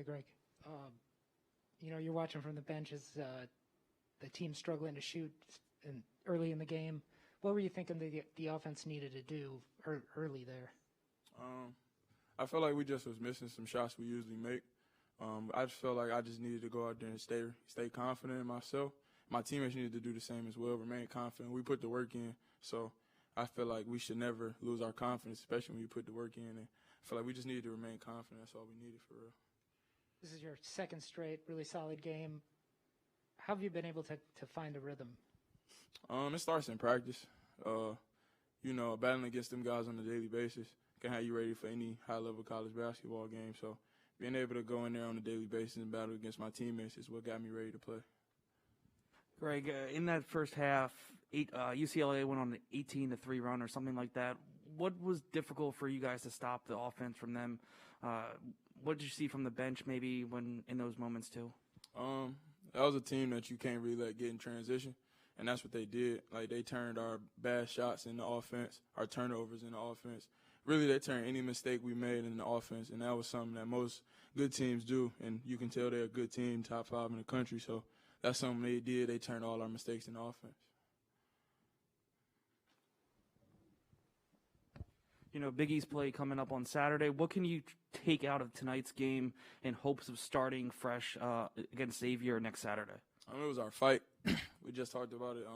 Hey, Greg. You're watching from the bench as the team struggling to shoot early in the game. What were you thinking the offense needed to do early there? I felt like we just was missing some shots we usually make. I just felt like I just needed to go out there and stay confident in myself. My teammates needed to do the same as well, remain confident. We put the work in, so I feel like we should never lose our confidence, especially when you put the work in. And I feel like we just needed to remain confident. That's all we needed for real. This is your second straight really solid game. How have you been able to find a rhythm? It starts in practice. Battling against them guys on a daily basis can have you ready for any high-level college basketball game. So being able to go in there on a daily basis and battle against my teammates is what got me ready to play. Greg, in that first half, UCLA went on an 18-3 run or something like that. What was difficult for you guys to stop the offense from them? What did you see from the bench maybe when in those moments too? That was a team that you can't really let get in transition, and that's what they did. Like, they turned our bad shots into offense, our turnovers into offense. Really, they turned any mistake we made into offense, and that was something that most good teams do, and you can tell they're a good team, top 5 in the country, so that's something they did. They turned all our mistakes into offense. Big East play coming up on Saturday. What can you take out of tonight's game in hopes of starting fresh against Xavier next Saturday? It was our fight. We just talked about it.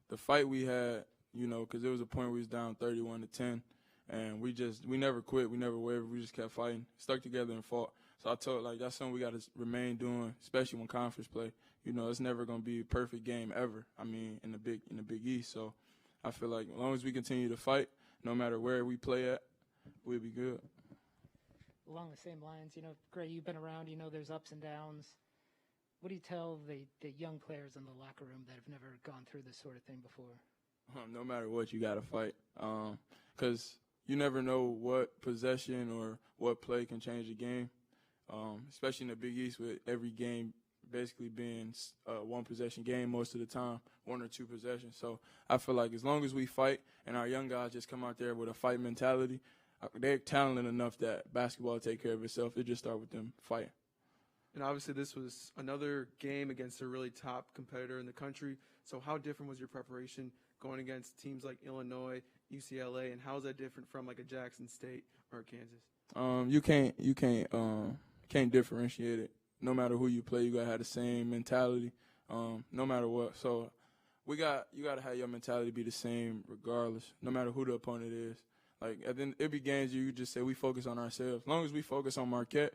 The fight we had, because there was a point where we was down 31-10, and we never quit. We never wavered. We just kept fighting, stuck together and fought. So I told, that's something we got to remain doing, especially when conference play. It's never going to be a perfect game ever. In the Big East. So I feel like as long as we continue to fight, no matter where we play at, we'll be good. Along the same lines, Greg, you've been around, there's ups and downs. What do you tell the young players in the locker room that have never gone through this sort of thing before? No matter what, you got to fight. Because you never know what possession or what play can change a game, especially in the Big East with every game basically being a one-possession game most of the time, 1 or 2 possessions. So I feel like as long as we fight and our young guys just come out there with a fight mentality, they're talented enough that basketball will take care of itself. It just start with them fighting. And obviously this was another game against a really top competitor in the country. So how different was your preparation going against teams like Illinois, UCLA, and how is that different from like a Jackson State or Kansas? You can't differentiate it. No matter who you play, you gotta have the same mentality, no matter what. So you gotta have your mentality be the same regardless, no matter who the opponent is. Like, at the end, it be games you just say we focus on ourselves. As long as we focus on Marquette,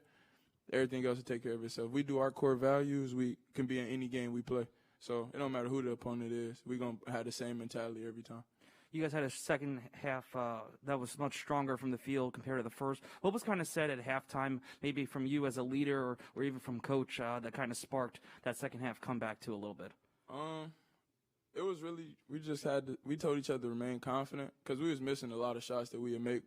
everything else will take care of itself. We do our core values, we can be in any game we play. So it don't matter who the opponent is. We're gonna have the same mentality every time. You guys had a second half that was much stronger from the field compared to the first. What was kind of said at halftime, maybe from you as a leader or even from Coach, that kind of sparked that second half comeback to a little bit? It was really, we told each other to remain confident because we was missing a lot of shots that we would make.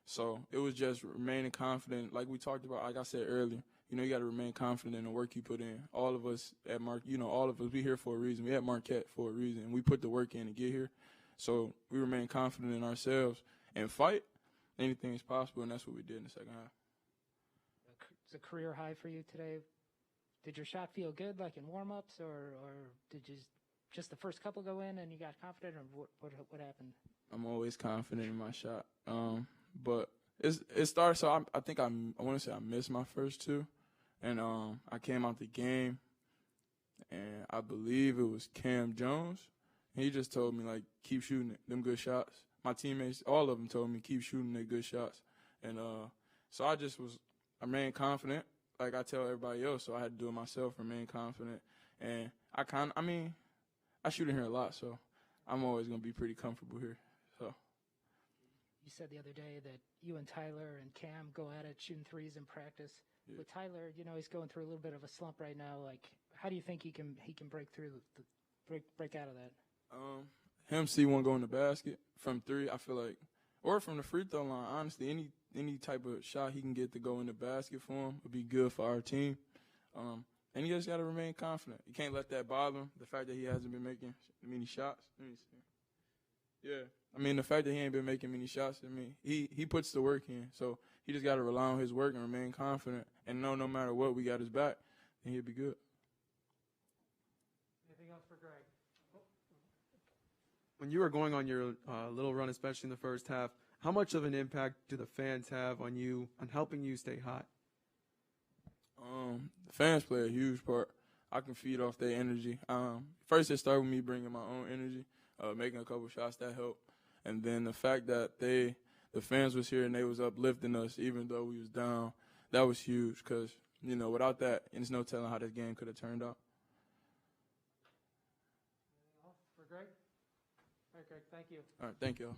So it was just remaining confident. Like we talked about, like I said earlier, you got to remain confident in the work you put in. All of us at we here for a reason. We at Marquette for a reason. And we put the work in to get here. So we remain confident in ourselves and fight. Anything is possible, and that's what we did in the second half. It's a career high for you today. Did your shot feel good, like in warm-ups, or did just the first couple go in and you got confident, or what happened? I'm always confident in my shot, but it started. So I think I want to say I missed my first 2, and I came out the game, and I believe it was Cam Jones. He just told me, keep shooting it, them good shots. My teammates, all of them told me, keep shooting the good shots. And so I remained confident, like I tell everybody else, so I had to do it myself, remain confident. And I shoot in here a lot, so I'm always going to be pretty comfortable here. So. You said the other day that you and Tyler and Cam go at it shooting threes in practice. Yeah. With Tyler, he's going through a little bit of a slump right now. How do you think he can break through break out of that? Him see one go in the basket from 3, I feel like, or from the free throw line. Honestly, any type of shot he can get to go in the basket for him would be good for our team. And he just got to remain confident. You can't let that bother him. The fact that he hasn't been making many shots. Let me see. Yeah, the fact that he ain't been making many shots. He puts the work in, so he just got to rely on his work and remain confident and know no matter what, we got his back, then he'll be good. Anything else for Greg? When you were going on your little run, especially in the first half, how much of an impact do the fans have on you, on helping you stay hot? The fans play a huge part. I can feed off their energy. First, it started with me bringing my own energy, making a couple shots that helped. And then the fact that the fans was here and they was uplifting us even though we was down, that was huge because, without that, there's no telling how this game could have turned out. Anything else for Greg? All right, Greg, thank you. All right, thank y'all.